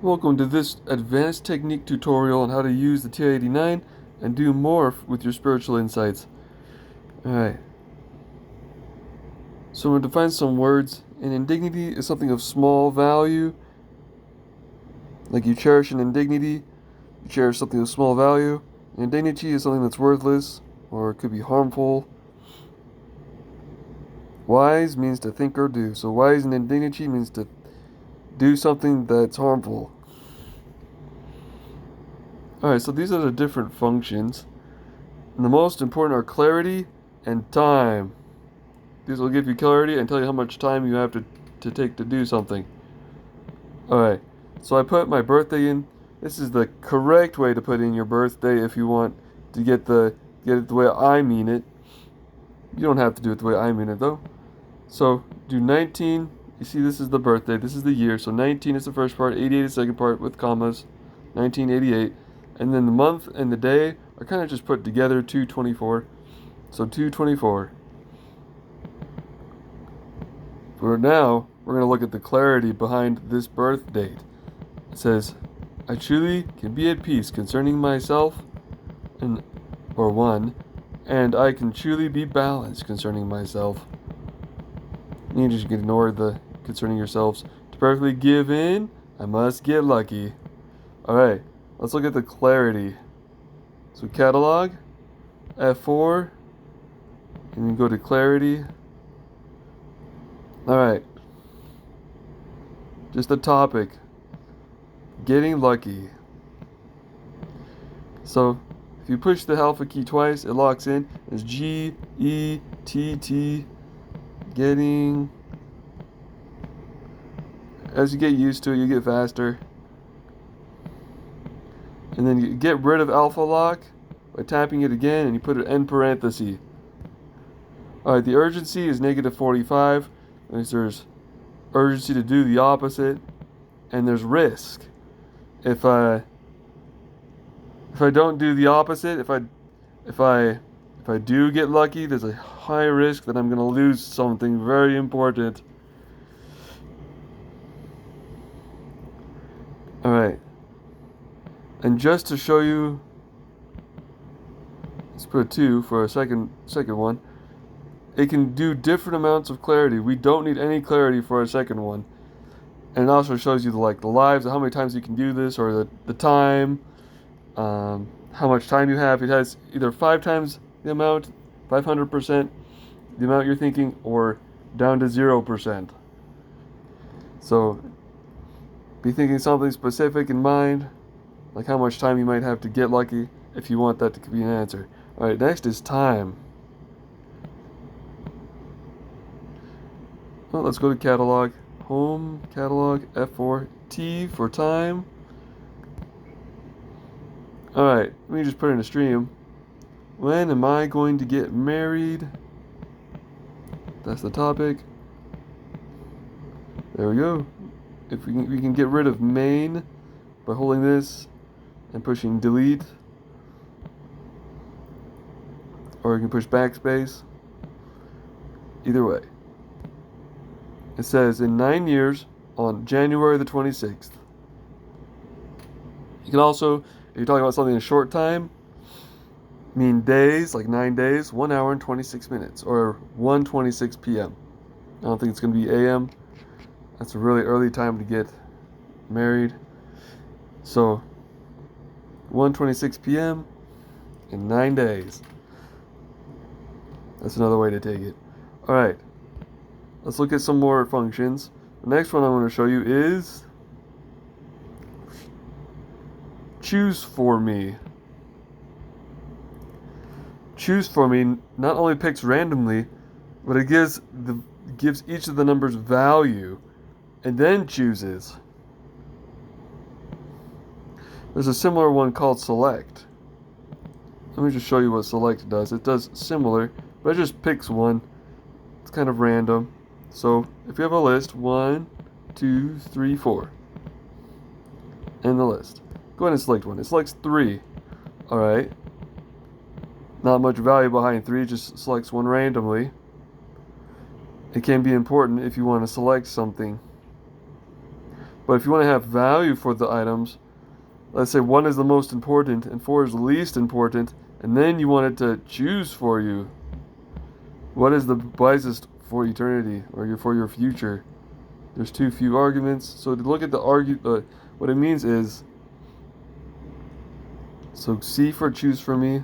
Welcome to this advanced technique tutorial on how to use the TI-89 and do more with your spiritual insights. Alright, so we're going to define some words. An indignity is something of small value. Like you cherish an indignity, you cherish something of small value. An indignitchy is something that's worthless, or it could be harmful. Wise means to think or do. So wise and indignitchy means to do something that's harmful. Alright, so these are the different functions. And the most important are clarity and time. These will give you clarity and tell you how much time you have to take to do something. Alright, so I put my birthday in. This is the correct way to put in your birthday if you want to get it the way I mean it. You don't have to do it the way I mean it though. So do 19. You see, this is the birthday. This is the year. So 19 is the first part, 88 is the second part with commas. 1988. And then the month and the day are kind of just put together, 224. So 224. For now, we're going to look at the clarity behind this birth date. It says, I truly can be at peace concerning myself, and I can truly be balanced concerning myself. You just ignore the concerning yourselves. To perfectly give in, I must get lucky. Alright, let's look at the clarity. So catalog, F4, and then go to clarity. Alright, just the topic, getting lucky. So if you push the alpha key twice, it locks in. It's G-E-T-T, getting. As you get used to it, you get faster. And then you get rid of alpha lock by tapping it again, and you put it in parenthesis. Alright, the urgency is -45. There's urgency to do the opposite, and there's risk. If I don't do the opposite, if I do get lucky, there's a high risk that I'm going to lose something very important. Alright. And just to show you, let's put a 2 for a second one. It can do different amounts of clarity. We don't need any clarity for our second one. And it also shows you the lives, how many times you can do this, or the time, how much time you have. It has either 5 times the amount, 500% the amount you're thinking, or down to 0%. So be thinking something specific in mind, like how much time you might have to get lucky if you want that to be an answer. Alright, next is time. Well, let's go to catalog. Home, catalog, F4, T for time. Alright, let me just put in a stream. When am I going to get married? That's the topic. There we go. If we can get rid of main by holding this and pushing delete. Or you can push backspace. Either way. It says in 9 years on January the 26th. You can also, if you're talking about something in a short time, mean days, like 9 days, 1 hour and 26 minutes, or 1:26 p.m. I don't think it's going to be a.m. That's a really early time to get married. So 1:26 p.m. in 9 days. That's another way to take it. Alright. Let's look at some more functions. The next one I'm going to show you is choose for me. Choose for me not only picks randomly, but it gives each of the numbers value and then chooses. There's a similar one called select. Let me just show you what select does. It does similar, but it just picks one. It's kind of random. So if you have a list, 1, 2, 3, 4, in the list, go ahead and select one. It selects 3. Alright. Not much value behind 3, just selects one randomly. It can be important if you want to select something. But if you want to have value for the items, let's say 1 is the most important and 4 is the least important, and then you want it to choose for you. What is the wisest for eternity or for your future? There's too few arguments. So to look at what it means is, so C for choose for me.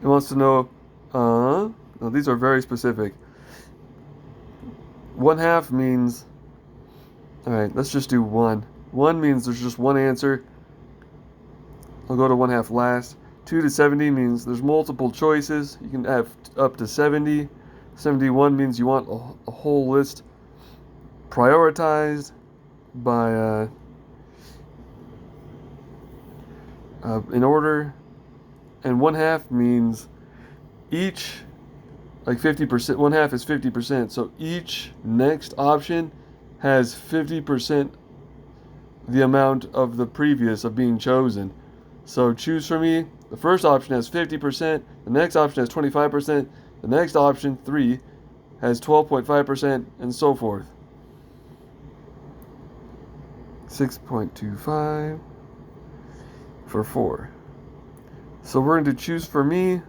It wants to know, now these are very specific. 1/2 means, alright, let's just do 1. 1 means there's just one answer. I'll go to 1/2 last. 2 to 70 means there's multiple choices. You can have up to 70. 71 means you want a whole list prioritized by in order. And 1/2 means each, like 50%. 1/2 is 50%. So each next option has 50% the amount of the previous of being chosen. So choose for me. The first option has 50%. The next option has 25%. The next option, 3, has 12.5%, and so forth. 6.25 for 4. So we're going to choose for me.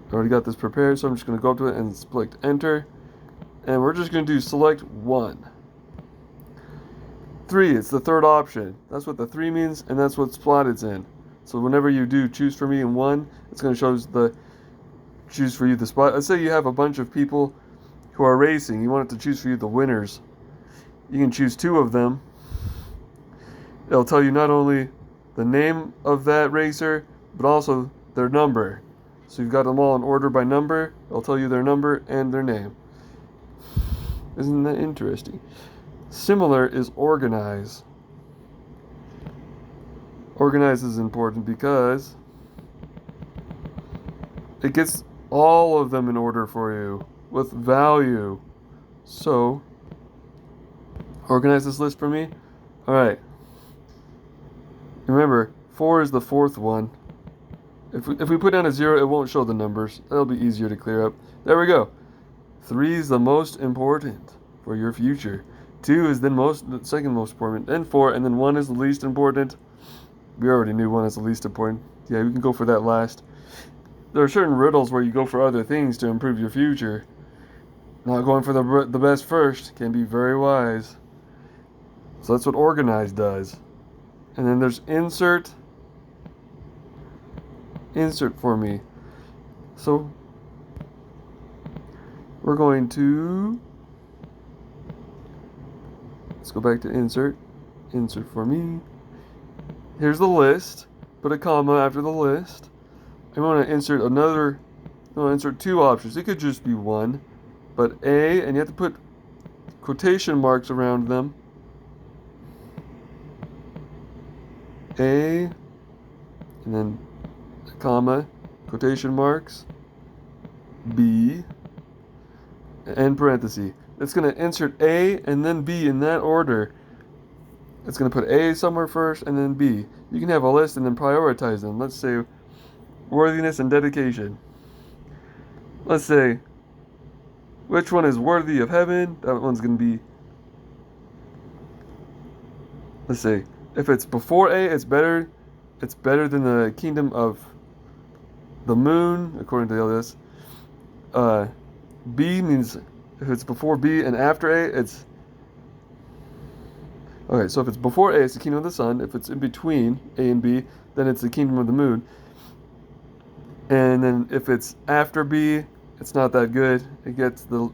I already got this prepared, so I'm just going to go up to it and select enter. And we're just going to do select 1. 3, it's the third option. That's what the 3 means, and that's what spot it's in. So whenever you do choose for me in 1, it's going to show the choose for you the spot. Let's say you have a bunch of people who are racing. You want it to choose for you the winners. You can choose 2 of them. It'll tell you not only the name of that racer, but also their number. So you've got them all in order by number. It'll tell you their number and their name. Isn't that interesting? Similar is organize. Organize is important because it gets all of them in order for you with value. So, organize this list for me. Alright. Remember, 4 is the fourth one. If we put down a 0, it won't show the numbers. That'll be easier to clear up. There we go. 3 is the most important for your future. 2 is the second most important. Then 4, and then 1 is the least important. We already knew 1 is the least important. Yeah, we can go for that last. There are certain riddles where you go for other things to improve your future. Not going for the best first can be very wise. So that's what organize does. And then there's insert. Insert for me. So we're going to, let's go back to insert. Insert for me. Here's the list. Put a comma after the list. I want to insert insert 2 options. It could just be 1. But A, and you have to put quotation marks around them. A, and then a comma, quotation marks. B, and parenthesis. It's going to insert A and then B in that order. It's going to put A somewhere first and then B. You can have a list and then prioritize them. Let's say worthiness and dedication. Let's say which one is worthy of heaven. That one's going to be, let's say, if it's before A, it's better than the kingdom of the moon, according to all this. B means if it's before B and after A, it's okay. So if it's before A, it's the kingdom of the sun. If it's in between A and B, then it's the kingdom of the moon. And then if it's after B, it's not that good. It gets the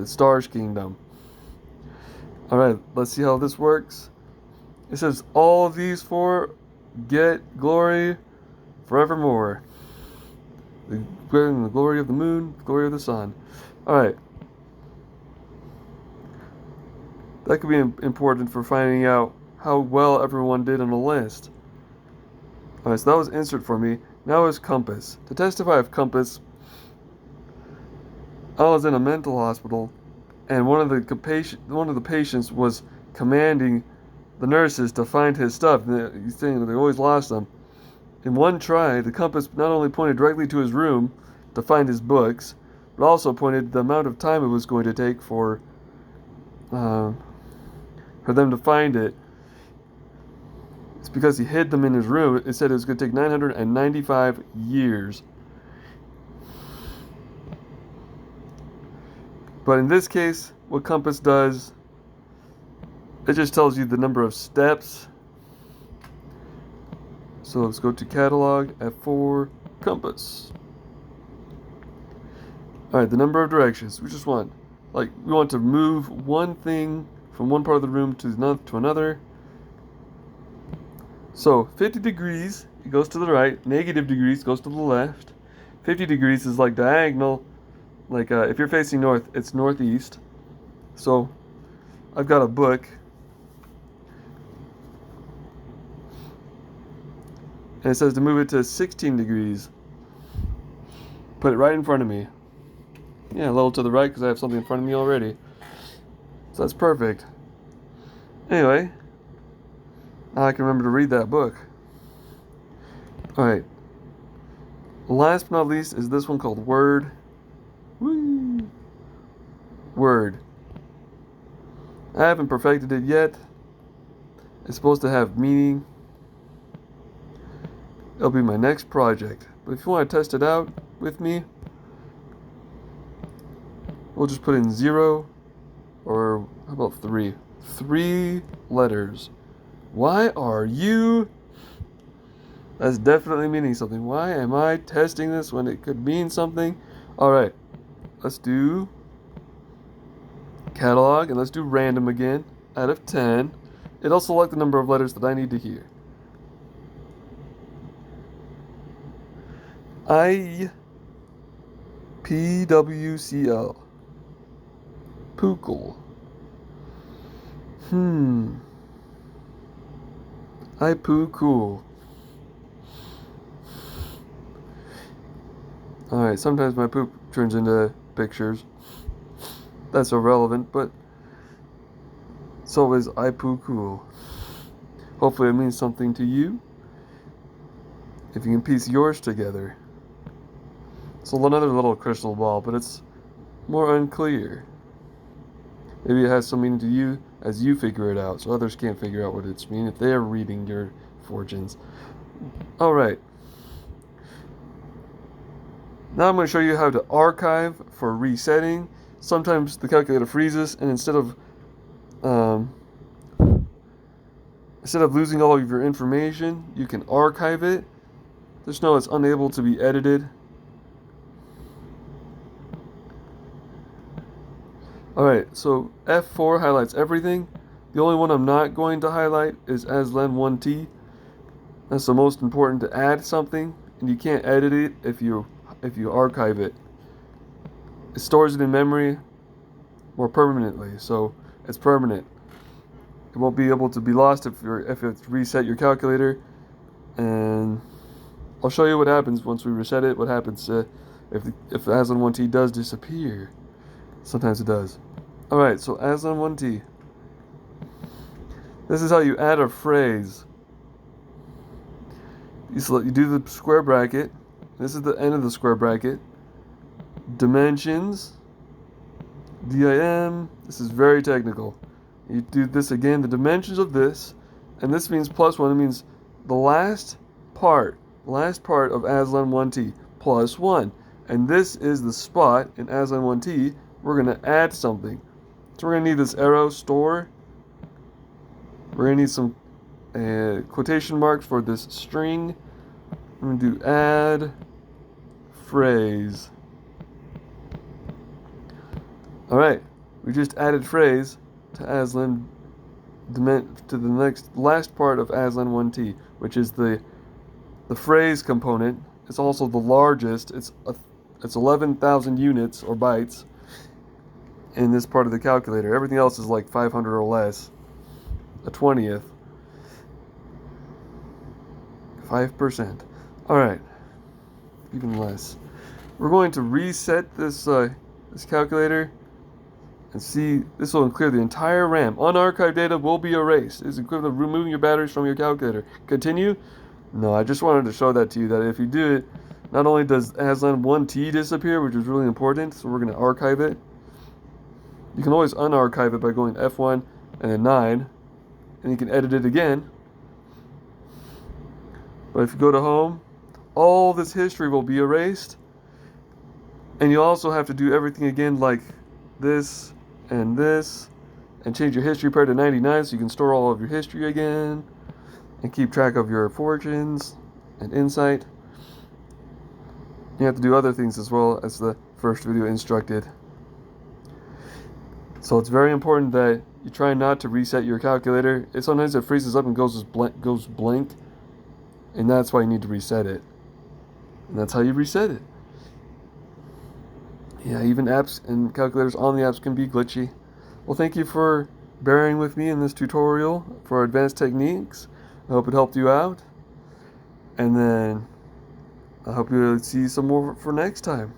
stars kingdom. All right, let's see how this works. It says all of these 4 get glory forevermore. The glory of the moon, the glory of the sun. All right. That could be important for finding out how well everyone did on a list. All right, so that was insert for me. Now is compass. To testify of compass, I was in a mental hospital, and one of the patients was commanding the nurses to find his stuff. He's saying that they always lost them. In one try, the compass not only pointed directly to his room to find his books, but also pointed the amount of time it was going to take for them to find it. It's because he hid them in his room. It said it was going to take 995 years. But in this case, what compass does, it just tells you the number of steps. So let's go to catalog, F4, compass. Alright, the number of directions. We just want, we want to move one thing from one part of the room to another. So 50 degrees, it goes to the right. Negative degrees goes to the left. 50 degrees is like diagonal. If you're facing north, it's northeast. So I've got a book. And it says to move it to 16 degrees. Put it right in front of me. Yeah, a little to the right because I have something in front of me already. So that's perfect. Anyway, now I can remember to read that book. Alright. Last but not least is this one called Word. Woo! Word. I haven't perfected it yet. It's supposed to have meaning. It'll be my next project. But if you want to test it out with me, we'll just put in 0, or how about 3? 3 letters. Why are you? That's definitely meaning something. Why am I testing this when it could mean something? Alright, let's do catalog, and let's do random again, out of 10. It'll select the number of letters that I need to hear. I-P-W-C-L. Pukul. I poo cool. Alright, sometimes my poop turns into pictures. That's irrelevant, but so is I poo cool. Hopefully it means something to you. If you can piece yours together. So another little crystal ball, but it's more unclear. Maybe it has some meaning to you as you figure it out, so others can't figure out what it's meaning if they're reading your fortunes. Alright. Now I'm going to show you how to archive for resetting. Sometimes the calculator freezes, and instead of losing all of your information, you can archive it. Just know it's unable to be edited. Alright, so F4 highlights everything. The only one I'm not going to highlight is Aslan1T. That's the most important to add something, and you can't edit it if you archive it. It stores it in memory more permanently, so it's permanent. It won't be able to be lost if it's reset your calculator. And I'll show you what happens once we reset it. What happens if Aslan1T does disappear? Sometimes it does. Alright, so Aslan1T. This is how you add a phrase. You do the square bracket. This is the end of the square bracket. Dimensions. DIM. This is very technical. You do this again, the dimensions of this, and this means +1. It means the last part of Aslan1T +1. And this is the spot in Aslan1T we're going to add something. So we're going to need this arrow store. We're going to need some quotation marks for this string. I'm going to do add phrase. Alright, we just added phrase to Aslan, to the last part of Aslan1T, which is the phrase component. It's also the largest. It's 11,000 units or bytes in this part of the calculator. Everything else is like 500 or less. A 20th. 5%. Alright. Even less. We're going to reset this calculator and see. This will clear the entire RAM. Unarchived data will be erased. It's equivalent of removing your batteries from your calculator. Continue? No, I just wanted to show that to you, that if you do it, Not only does Aslan 1T disappear, which is really important, so we're going to archive it. You can always unarchive it by going F1 and then 9, and you can edit it again. But if you go to home, all this history will be erased, and you also have to do everything again like this, and change your history pair to 99 so you can store all of your history again, and keep track of your fortunes and insight. You have to do other things as well as the first video instructed. So it's very important that you try not to reset your calculator. Sometimes it freezes up and goes blank, and that's why you need to reset it. And that's how you reset it. Yeah, even apps and calculators on the apps can be glitchy. Well, thank you for bearing with me in this tutorial for advanced techniques. I hope it helped you out. And then I hope you'll see some more for next time.